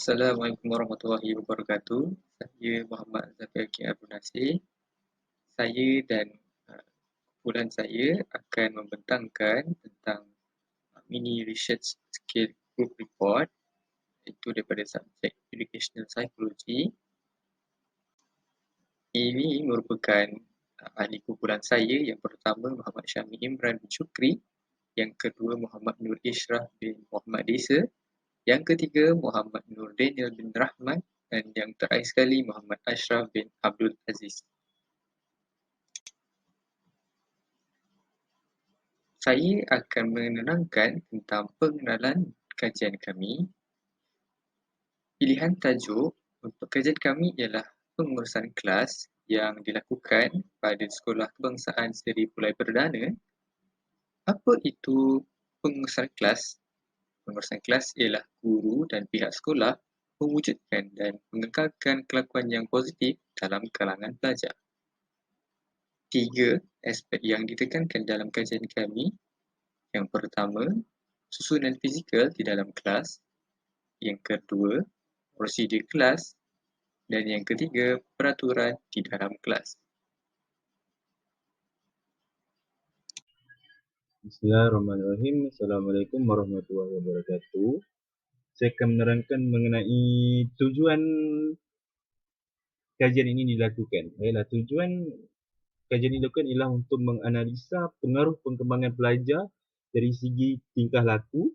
Assalamualaikum warahmatullahi wabarakatuh. Saya Muhammad Zafir K. Abdul Nasir. Saya dan kumpulan saya akan membentangkan tentang mini research skill group report, iaitu daripada subjek Educational Psychology. Ini merupakan ahli kumpulan saya yang pertama Muhammad Syami Imran bin Syukri, yang kedua Muhammad Nur Ishraf bin Muhammad Desa, yang ketiga Muhammad Nur Daniel bin Rahman, dan yang terakhir sekali Muhammad Ashraf bin Abdul Aziz. Saya akan menerangkan tentang pengenalan kajian kami. Pilihan tajuk untuk kajian kami ialah pengurusan kelas yang dilakukan pada Sekolah Kebangsaan Seri Pulai Perdana. Apa itu pengurusan kelas? Pengurusan kelas ialah guru dan pihak sekolah mewujudkan dan mengekalkan kelakuan yang positif dalam kalangan pelajar. 3 aspek yang ditekankan dalam kajian kami. Yang pertama, susunan fizikal di dalam kelas. Yang kedua, prosedur kelas. Dan yang ketiga, peraturan di dalam kelas. Bismillahirrahmanirrahim. Assalamualaikum warahmatullahi wabarakatuh. Saya akan menerangkan mengenai tujuan kajian ini dilakukan. Tujuan kajian ini dilakukan ialah untuk menganalisa pengaruh perkembangan pelajar dari segi tingkah laku,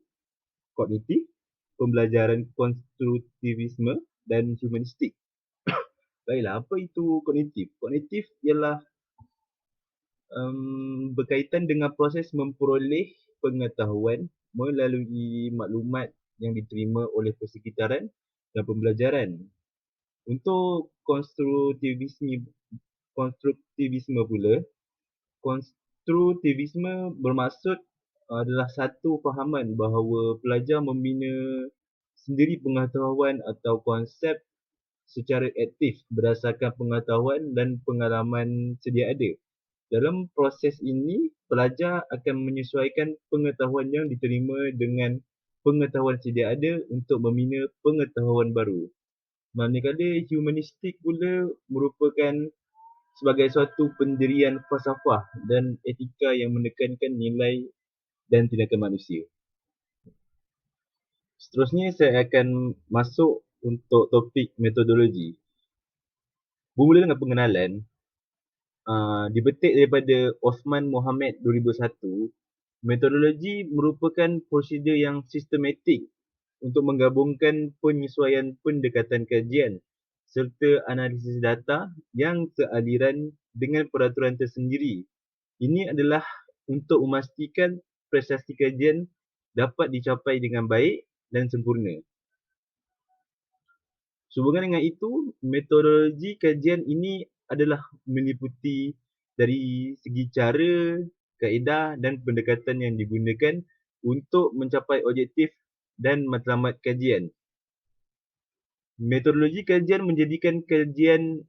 kognitif, pembelajaran konstruktivisme dan humanistik. Apa itu kognitif? Kognitif ialah berkaitan dengan proses memperoleh pengetahuan melalui maklumat yang diterima oleh persekitaran dan pembelajaran. Untuk konstruktivisme pula, konstruktivisme bermaksud adalah satu fahaman bahawa pelajar membina sendiri pengetahuan atau konsep secara aktif berdasarkan pengetahuan dan pengalaman sedia ada. Dalam proses ini, pelajar akan menyesuaikan pengetahuan yang diterima dengan pengetahuan sedia ada untuk membina pengetahuan baru. Manakala humanistik pula merupakan sebagai suatu pendirian falsafah dan etika yang menekankan nilai dan tindakan manusia. Seterusnya saya akan masuk untuk topik metodologi. Bermula dengan pengenalan, dipetik daripada Osman Mohamed 2001, metodologi merupakan prosedur yang sistematik untuk menggabungkan penyesuaian pendekatan kajian serta analisis data yang sealiran dengan peraturan tersendiri. Ini adalah untuk memastikan prestasi kajian dapat dicapai dengan baik dan sempurna. Sehubungan dengan itu, metodologi kajian ini adalah meliputi dari segi cara, kaedah dan pendekatan yang digunakan untuk mencapai objektif dan matlamat kajian. Metodologi kajian menjadikan kajian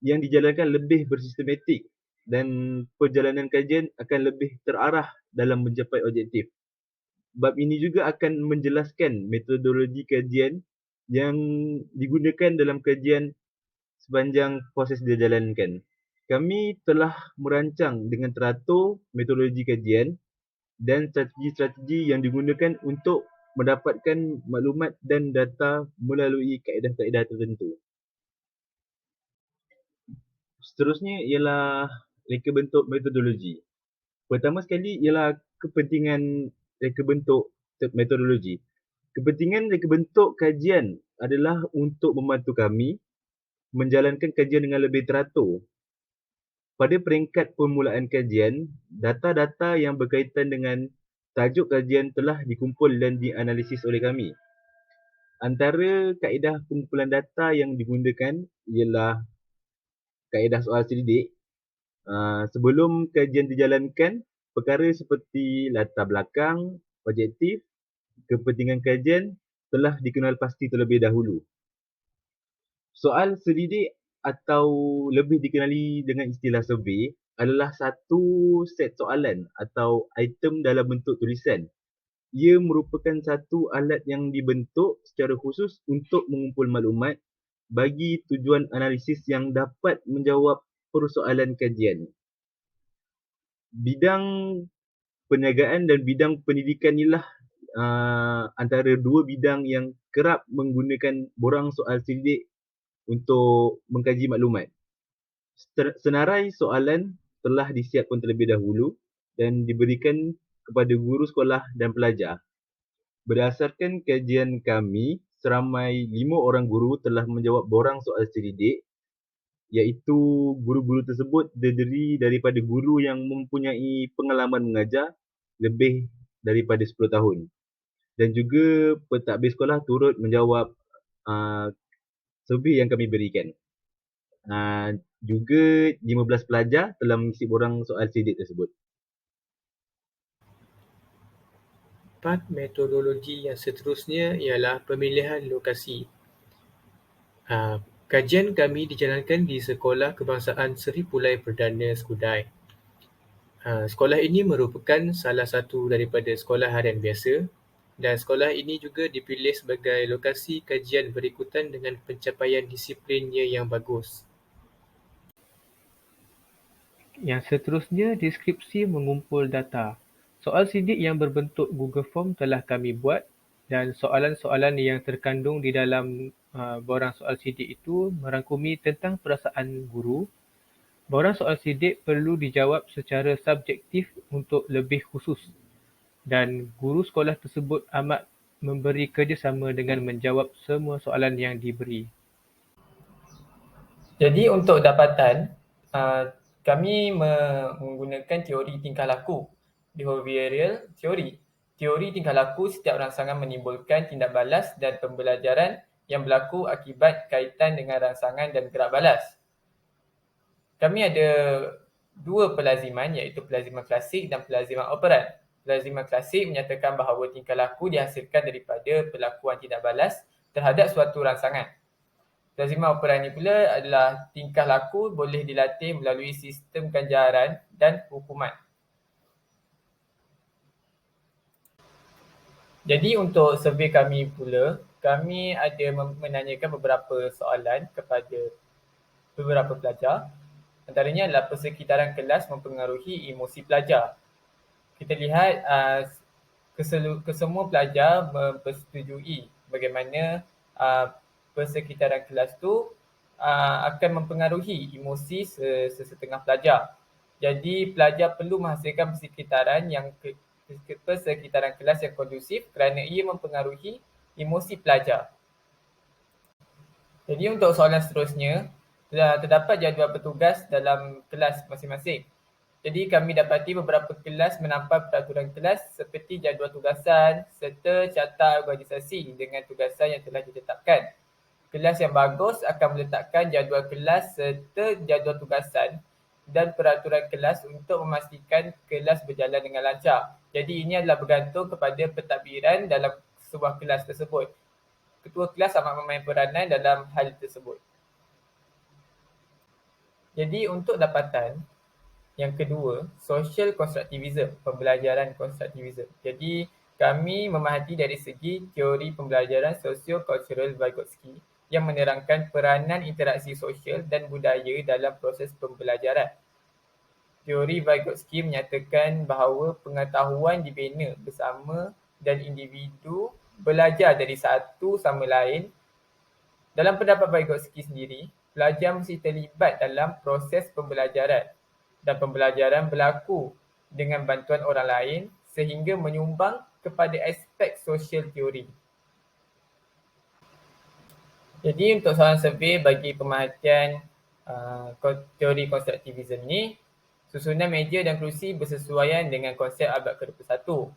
yang dijalankan lebih bersistematik dan perjalanan kajian akan lebih terarah dalam mencapai objektif. Bab ini juga akan menjelaskan metodologi kajian yang digunakan dalam kajian sepanjang proses dijalankan. Kami telah merancang dengan teratur metodologi kajian dan strategi-strategi yang digunakan untuk mendapatkan maklumat dan data melalui kaedah-kaedah tertentu. Seterusnya ialah reka bentuk metodologi. Pertama sekali ialah kepentingan reka bentuk metodologi. Kepentingan reka bentuk kajian adalah untuk membantu kami menjalankan kajian dengan lebih teratur. Pada peringkat permulaan kajian, data-data yang berkaitan dengan tajuk kajian telah dikumpul dan dianalisis oleh kami. Antara kaedah pengumpulan data yang digunakan ialah kaedah soal selidik. Sebelum kajian dijalankan, perkara seperti latar belakang, objektif, kepentingan kajian telah dikenal pasti terlebih dahulu. Soal selidik atau lebih dikenali dengan istilah survey adalah satu set soalan atau item dalam bentuk tulisan ia merupakan satu alat yang dibentuk secara khusus untuk mengumpul maklumat bagi tujuan analisis yang dapat menjawab persoalan kajian. Bidang perniagaan dan bidang pendidikan ialah antara dua bidang yang kerap menggunakan borang soal selidik untuk mengkaji maklumat. Senarai soalan telah disiapkan terlebih dahulu dan diberikan kepada guru sekolah dan pelajar. Berdasarkan kajian kami, seramai 5 orang guru telah menjawab borang soal selidik, iaitu guru-guru tersebut terdiri daripada guru yang mempunyai pengalaman mengajar lebih daripada 10 tahun. Dan juga pentadbir sekolah turut menjawab survey yang kami berikan. Juga 15 pelajar telah mengisi borang soal selidik tersebut. Part metodologi yang seterusnya ialah pemilihan lokasi. Kajian kami dijalankan di Sekolah Kebangsaan Seri Pulai Perdana Skudai. Sekolah ini merupakan salah satu daripada sekolah harian biasa dan sekolah ini juga dipilih sebagai lokasi kajian berikutan dengan pencapaian disiplinnya yang bagus. Yang seterusnya, deskripsi mengumpul data. Soal sidik yang berbentuk Google Form telah kami buat dan soalan-soalan yang terkandung di dalam borang soal sidik itu merangkumi tentang perasaan guru. Borang soal sidik perlu dijawab secara subjektif untuk lebih khusus dan guru sekolah tersebut amat memberi kerjasama dengan menjawab semua soalan yang diberi. Jadi untuk dapatan, kami menggunakan teori tingkah laku, behavioral theory. Teori tingkah laku setiap rangsangan menimbulkan tindak balas dan pembelajaran yang berlaku akibat kaitan dengan rangsangan dan gerak balas. Kami ada dua pelaziman iaitu pelaziman klasik dan pelaziman operan. Pelaziman klasik menyatakan bahawa tingkah laku dihasilkan daripada perlakuan tindak balas terhadap suatu rangsangan. Pelaziman operan ini pula adalah tingkah laku boleh dilatih melalui sistem ganjaran dan hukuman. Jadi untuk survey kami pula, kami ada menanyakan beberapa soalan kepada beberapa pelajar. Antaranya adalah persekitaran kelas mempengaruhi emosi pelajar. Kita lihat kesemua pelajar mempersetujui bagaimana persekitaran kelas tu akan mempengaruhi emosi sesetengah pelajar. Jadi pelajar perlu menghasilkan persekitaran kelas yang kondusif kerana ia mempengaruhi emosi pelajar. Jadi untuk soalan seterusnya, terdapat jadual bertugas dalam kelas masing-masing. Jadi kami dapati beberapa kelas menampal peraturan kelas seperti jadual tugasan serta carta organisasi dengan tugasan yang telah ditetapkan. Kelas yang bagus akan meletakkan jadual kelas serta jadual tugasan dan peraturan kelas untuk memastikan kelas berjalan dengan lancar. Jadi ini adalah bergantung kepada pentadbiran dalam sebuah kelas tersebut. Ketua kelas amat memain peranan dalam hal tersebut. Jadi untuk dapatan yang kedua, social constructivism, pembelajaran konstruktivism. Jadi kami memerhati dari segi teori pembelajaran socio-cultural Vygotsky yang menerangkan peranan interaksi sosial dan budaya dalam proses pembelajaran. Teori Vygotsky menyatakan bahawa pengetahuan dibina bersama dan individu belajar dari satu sama lain. Dalam pendapat Vygotsky sendiri, pelajar mesti terlibat dalam proses pembelajaran dan pembelajaran berlaku dengan bantuan orang lain sehingga menyumbang kepada aspek sosial teori. Jadi untuk soalan survey bagi pemerhatian teori konstruktivism ini, susunan meja dan kerusi bersesuaian dengan konsep abad ke-21.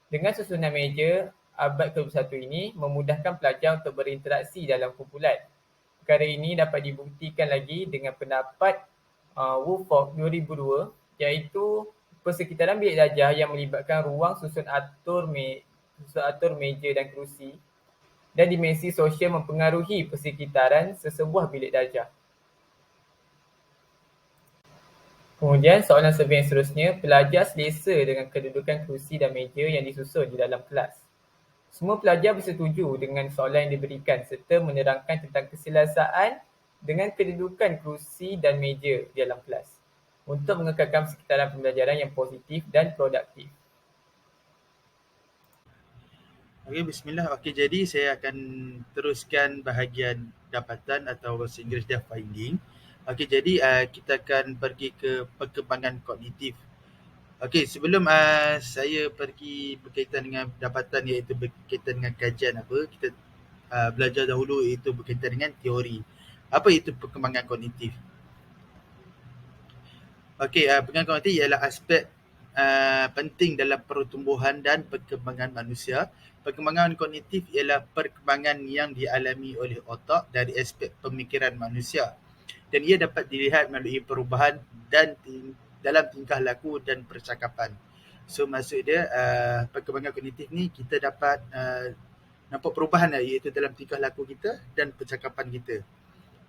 Dengan susunan meja abad ke-21 ini memudahkan pelajar untuk berinteraksi dalam kumpulan. Perkara ini dapat dibuktikan lagi dengan pendapat Woolfolk 2002 iaitu persekitaran bilik darjah yang melibatkan ruang susun atur meja dan kerusi dan dimensi sosial mempengaruhi persekitaran sesebuah bilik darjah. Kemudian soalan survey yang seterusnya, pelajar selesa dengan kedudukan kerusi dan meja yang disusun di dalam kelas. Semua pelajar bersetuju dengan soalan yang diberikan serta menerangkan tentang keselesaan dengan kedudukan kerusi dan meja di dalam kelas untuk mengekalkan sekitaran pembelajaran yang positif dan produktif. Okey, bismillah. Okey, jadi saya akan teruskan bahagian dapatan atau bahasa Inggeris dia finding. Okey, jadi kita akan pergi ke perkembangan kognitif. Okey, sebelum saya pergi berkaitan dengan dapatan iaitu berkaitan dengan kajian apa, kita belajar dahulu iaitu berkaitan dengan teori. Apa itu perkembangan kognitif? Okey, perkembangan kognitif ialah aspek penting dalam pertumbuhan dan perkembangan manusia. Perkembangan kognitif ialah perkembangan yang dialami oleh otak dari aspek pemikiran manusia dan ia dapat dilihat melalui perubahan dan dalam tingkah laku dan percakapan. So maksud dia perkembangan kognitif ni kita dapat nampak perubahan iaitu dalam tingkah laku kita dan percakapan kita.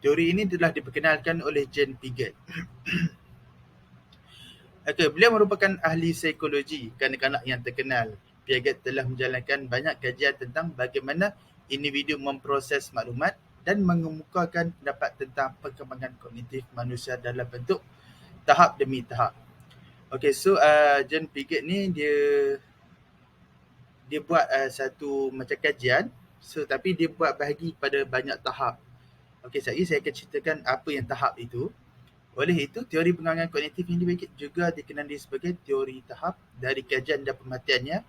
Teori ini telah diperkenalkan oleh Jean Piaget. Okay, beliau merupakan ahli psikologi kanak-kanak yang terkenal. Piaget telah menjalankan banyak kajian tentang bagaimana individu memproses maklumat dan mengemukakan pendapat tentang perkembangan kognitif manusia dalam bentuk tahap demi tahap. Okay, so Jean Piaget ni dia buat satu macam kajian, so tapi dia buat bahagi pada banyak tahap. Okay, saya akan ceritakan apa yang tahap itu. Oleh itu, teori pengembangan kognitif ini juga dikenali sebagai teori tahap. Dari kajian dan pemerhatiannya,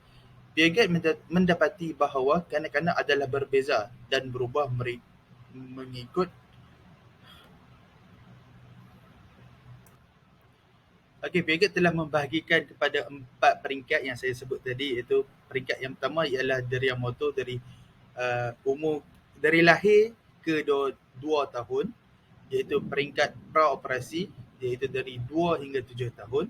Piaget mendapati bahawa kanak-kanak adalah berbeza dan berubah mengikut Piaget telah membahagikan kepada 4 peringkat yang saya sebut tadi, iaitu peringkat yang pertama ialah deriah motor dari umur dari lahir ke 2 tahun, iaitu peringkat praoperasi iaitu dari 2 hingga 7 tahun,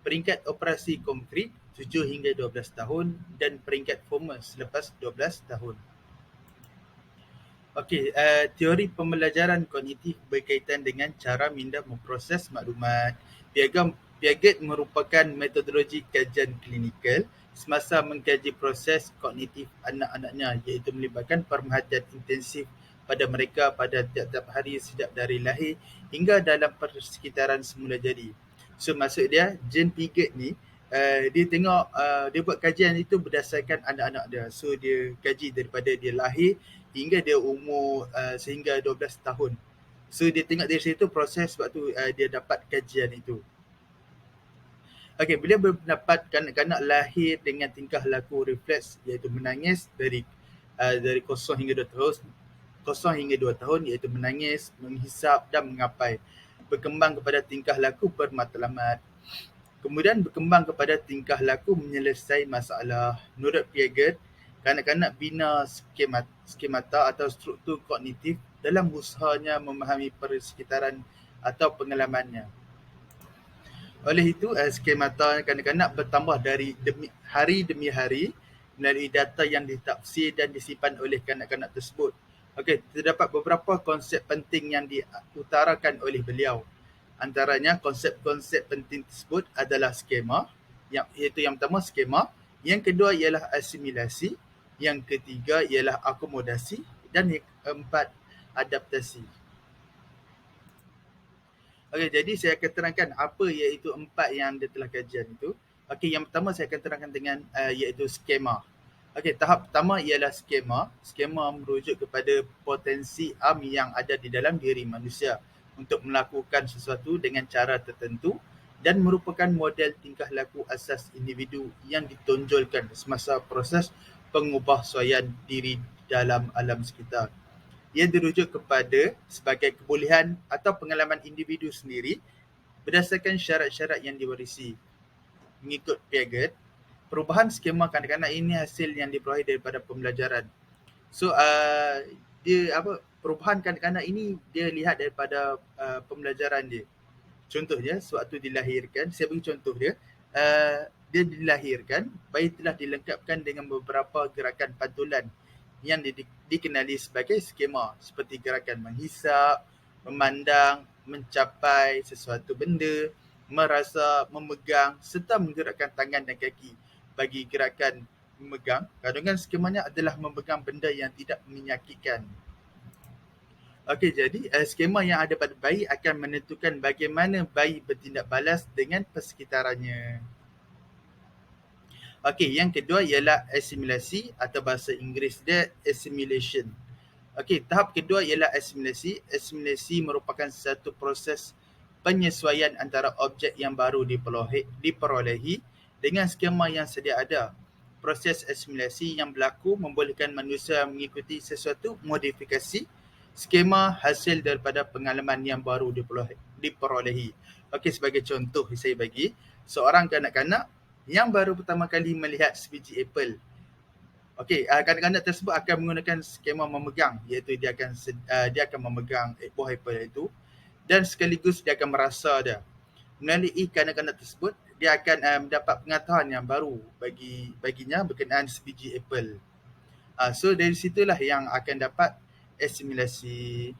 peringkat operasi konkret 7 hingga 12 tahun dan peringkat formal selepas 12 tahun. Okey, teori pembelajaran kognitif berkaitan dengan cara minda memproses maklumat. Piaget merupakan metodologi kajian klinikal semasa mengkaji proses kognitif anak-anaknya iaitu melibatkan perhatian intensif pada mereka pada tiap-tiap hari sejak dari lahir hingga dalam persekitaran semula jadi. So maksud dia, Jean Piaget ni dia tengok, dia buat kajian itu berdasarkan anak-anak dia. So dia kaji daripada dia lahir hingga dia umur sehingga 12 tahun. So dia tengok dari situ proses sebab tu dia dapat kajian itu. Okey, beliau berpendapat kanak-kanak lahir dengan tingkah laku refleks iaitu menangis dari 0 hingga 2 tahun, 0 hingga 2 tahun iaitu menangis, menghisap dan mengapai. Berkembang kepada tingkah laku bermatlamat. Kemudian berkembang kepada tingkah laku menyelesaikan masalah. Menurut Piaget, kanak-kanak bina skemata atau struktur kognitif dalam usahanya memahami persekitaran atau pengalamannya. Oleh itu, skemata kanak-kanak bertambah hari demi hari melalui data yang ditafsir dan disimpan oleh kanak-kanak tersebut. Okey, terdapat beberapa konsep penting yang diutarakan oleh beliau. Antaranya konsep-konsep penting tersebut adalah skema, iaitu yang pertama skema, yang kedua ialah asimilasi, yang ketiga ialah akomodasi dan yang keempat adaptasi. Okey, jadi saya akan terangkan apa iaitu 4 yang dia telah kajian itu. Okey, yang pertama saya akan terangkan dengan iaitu skema. Okey, tahap pertama ialah skema. Skema merujuk kepada potensi yang ada di dalam diri manusia untuk melakukan sesuatu dengan cara tertentu dan merupakan model tingkah laku asas individu yang ditonjolkan semasa proses pengubahsuaian diri dalam alam sekitar. Ia dirujuk kepada sebagai kebolehan atau pengalaman individu sendiri berdasarkan syarat-syarat yang diwarisi. Mengikut Piaget, perubahan skema kanak-kanak ini hasil yang diperoleh daripada pembelajaran. So, perubahan kanak-kanak ini dia lihat daripada pembelajaran dia. Contohnya, sewaktu dilahirkan, saya bagi contoh dia, dia dilahirkan, bayi telah dilengkapkan dengan beberapa gerakan pantulan yang dikenali sebagai skema seperti gerakan menghisap, memandang, mencapai sesuatu benda, merasa memegang serta menggerakkan tangan dan kaki. Bagi gerakan memegang, kandungan skemanya adalah memegang benda yang tidak menyakitkan. Okey, jadi skema yang ada pada bayi akan menentukan bagaimana bayi bertindak balas dengan persekitarannya. Okey, yang kedua ialah asimilasi atau bahasa Inggeris dia assimilation. Okey, tahap kedua ialah asimilasi. Asimilasi merupakan satu proses penyesuaian antara objek yang baru diperolehi dengan skema yang sedia ada. Proses asimilasi yang berlaku membolehkan manusia mengikuti sesuatu modifikasi skema hasil daripada pengalaman yang baru diperolehi. Okey, sebagai contoh saya bagi, seorang kanak-kanak yang baru pertama kali melihat sebiji apple. Okey, kanak-kanak tersebut akan menggunakan skema memegang, iaitu dia akan memegang buah apple itu dan sekaligus dia akan merasa dia. Melalui kanak-kanak tersebut, dia akan mendapat pengetahuan yang baru baginya berkenaan sebiji apple. So dari situlah yang akan dapat asimilasi.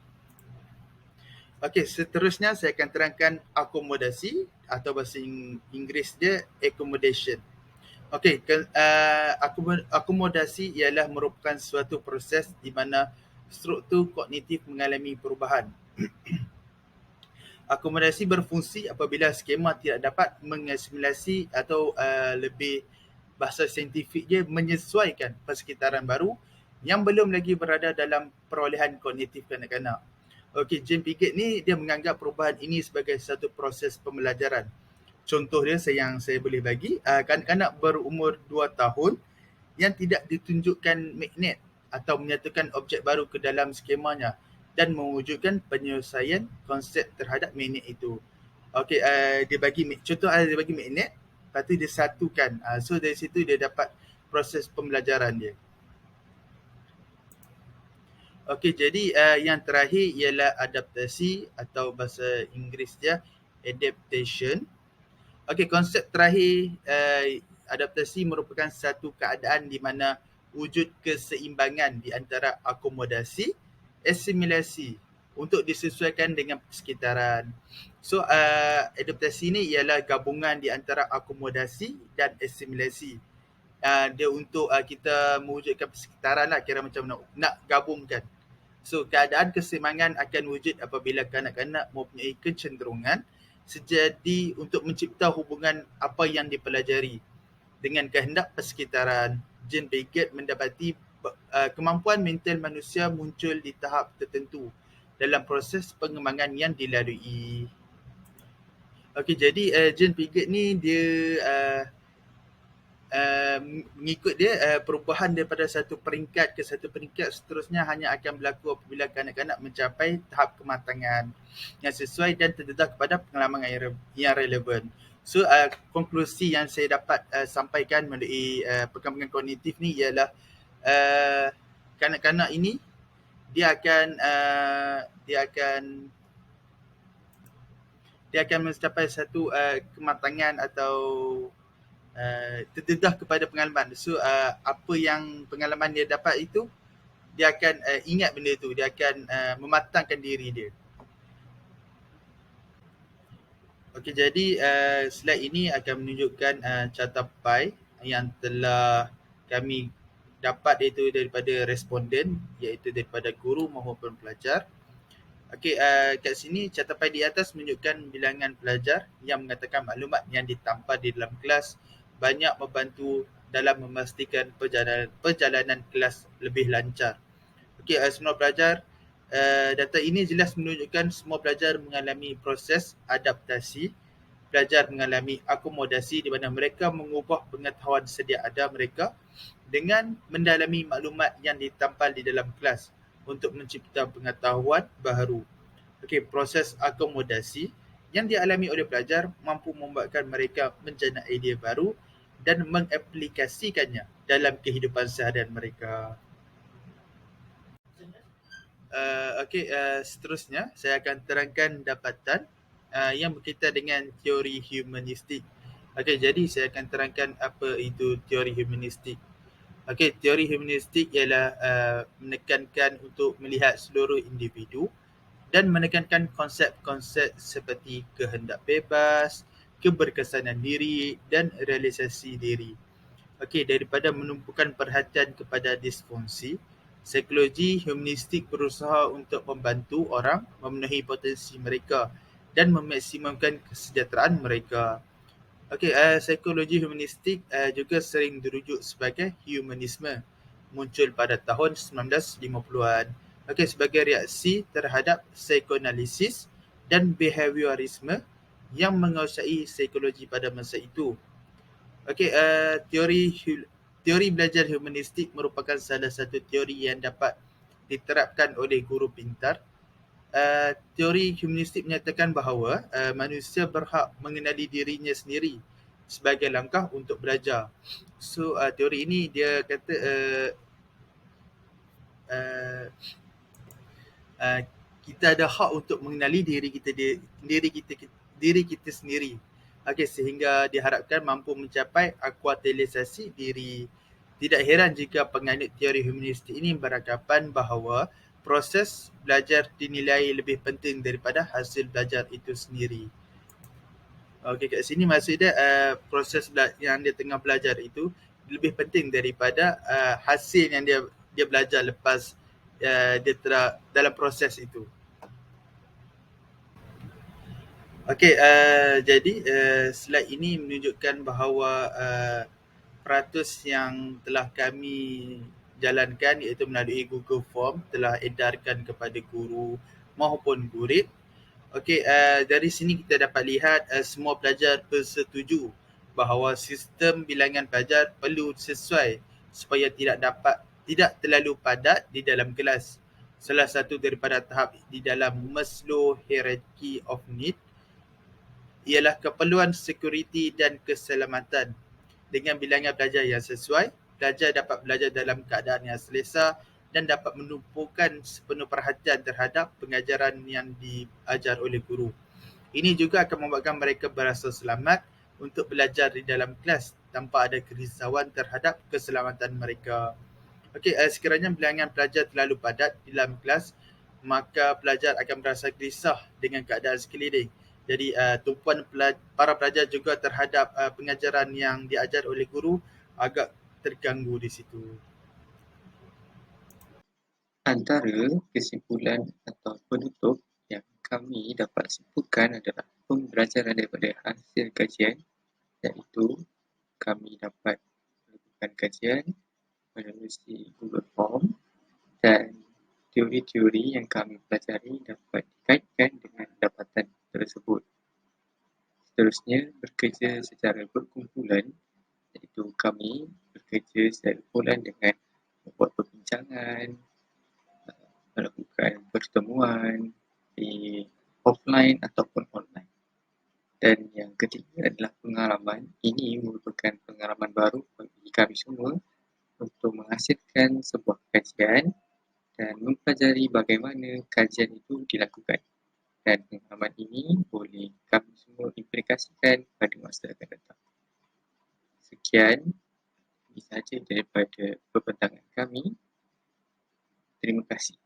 Okey, seterusnya saya akan terangkan akomodasi atau bahasa Inggeris dia accommodation. Okey, akomodasi ialah merupakan suatu proses di mana struktur kognitif mengalami perubahan. Akomodasi berfungsi apabila skema tidak dapat mengasimilasi atau lebih bahasa saintifik dia menyesuaikan persekitaran baru yang belum lagi berada dalam perolehan kognitif kanak-kanak. Okey, Jane Piaget ni dia menganggap perubahan ini sebagai satu proses pembelajaran. Contoh dia yang saya boleh bagi, kanak-kanak berumur 2 tahun yang tidak ditunjukkan magnet atau menyatukan objek baru ke dalam skemanya dan mewujudkan penyelesaian konsep terhadap magnet itu. Okey, dia bagi magnet, lepas tu dia satukan. So dari situ dia dapat proses pembelajaran dia. Okey, jadi yang terakhir ialah adaptasi atau bahasa Inggeris dia adaptation. Okey, konsep terakhir adaptasi merupakan satu keadaan di mana wujud keseimbangan di antara akomodasi, asimilasi untuk disesuaikan dengan persekitaran. So adaptasi ni ialah gabungan di antara akomodasi dan asimilasi. Dia untuk kita mewujudkan persekitaran lah, kira macam nak gabungkan. So keadaan keseimbangan akan wujud apabila kanak-kanak mempunyai kecenderungan sejadi untuk mencipta hubungan apa yang dipelajari dengan kehendak persekitaran. Jane Piaget mendapati kemampuan mental manusia muncul di tahap tertentu dalam proses pengembangan yang dilalui. Okey, jadi Jane Piaget ni dia mengikut dia perubahan daripada satu peringkat ke satu peringkat seterusnya hanya akan berlaku apabila kanak-kanak mencapai tahap kematangan yang sesuai dan terdedah kepada pengalaman yang relevan. So konklusi yang saya dapat sampaikan melalui perkembangan kognitif ni ialah kanak-kanak ini dia akan mencapai satu kematangan atau terdedah kepada pengalaman. So apa yang pengalaman dia dapat itu, dia akan ingat benda itu, dia akan mematangkan diri dia. Okey, jadi slide ini akan menunjukkan carta pie yang telah kami dapat iaitu daripada responden, iaitu daripada guru maupun pelajar. Okey, kat sini carta pie di atas menunjukkan bilangan pelajar yang mengatakan maklumat yang ditampal di dalam kelas banyak membantu dalam memastikan perjalanan kelas lebih lancar. Okey, semua pelajar, data ini jelas menunjukkan semua pelajar mengalami proses adaptasi. Pelajar mengalami akomodasi di mana mereka mengubah pengetahuan sedia ada mereka dengan mendalami maklumat yang ditampal di dalam kelas untuk mencipta pengetahuan baru. Okey, proses akomodasi yang dialami oleh pelajar mampu membuatkan mereka menjana idea baru dan mengaplikasikannya dalam kehidupan seharian mereka. Okey, seterusnya saya akan terangkan dapatan yang berkaitan dengan teori humanistik. Okey, jadi saya akan terangkan apa itu teori humanistik. Okey, teori humanistik ialah menekankan untuk melihat seluruh individu dan menekankan konsep-konsep seperti kehendak bebas, keberkesanan diri dan realisasi diri. Okey, daripada menumpukan perhatian kepada disfungsi, psikologi humanistik berusaha untuk membantu orang memenuhi potensi mereka dan memaksimumkan kesejahteraan mereka. Okey, psikologi humanistik juga sering dirujuk sebagai humanisme, muncul pada tahun 1950-an. Okey, sebagai reaksi terhadap psikoanalisis dan behaviorisme yang menguasai psikologi pada masa itu. Okey, teori belajar humanistik merupakan salah satu teori yang dapat diterapkan oleh guru pintar. Teori humanistik menyatakan bahawa manusia berhak mengenali dirinya sendiri sebagai langkah untuk belajar. So, teori ini dia kata kita ada hak untuk mengenali diri kita sendiri. Okey, sehingga diharapkan mampu mencapai akuatilisasi diri. Tidak heran jika penganut teori humanistik ini beranggapan bahawa proses belajar dinilai lebih penting daripada hasil belajar itu sendiri. Okey, kat sini maksudnya proses yang dia tengah belajar itu lebih penting daripada hasil yang dia belajar lepas dia dalam proses itu. Okey, jadi slide ini menunjukkan bahawa peratus yang telah kami jalankan iaitu melalui Google Form telah edarkan kepada guru maupun murid. Okey, dari sini kita dapat lihat semua pelajar bersetuju bahawa sistem bilangan pelajar perlu sesuai supaya tidak terlalu padat di dalam kelas. Salah satu daripada tahap di dalam Maslow Hierarchy of Need ialah keperluan sekuriti dan keselamatan. Dengan bilangan pelajar yang sesuai, pelajar dapat belajar dalam keadaan yang selesa dan dapat menumpukan sepenuh perhatian terhadap pengajaran yang diajar oleh guru. Ini juga akan membuatkan mereka berasa selamat untuk belajar di dalam kelas tanpa ada kerisauan terhadap keselamatan mereka. Okey, sekiranya bilangan pelajar terlalu padat di dalam kelas, maka pelajar akan merasa gelisah dengan keadaan sekeliling. Jadi tumpuan para pelajar juga terhadap pengajaran yang diajar oleh guru agak terganggu di situ. Antara kesimpulan atau penutup yang kami dapat simpulkan adalah pembelajaran daripada hasil kajian, iaitu kami dapat melakukan kajian menerusi Google Form dan teori-teori yang kami pelajari dapat dikaitkan dengan dapatan tersebut. Seterusnya, bekerja secara berkumpulan, iaitu kami bekerja secara kumpulan dengan membuat perbincangan, melakukan pertemuan di offline ataupun online. Dan yang ketiga adalah pengalaman. Ini merupakan pengalaman baru bagi kami semua untuk menghasilkan sebuah kajian dan mempelajari bagaimana kajian itu dilakukan. Dan pengalaman ini boleh kami semua implikasikan pada masa akan datang. Sekian, ini sahaja daripada perbincangan kami. Terima kasih.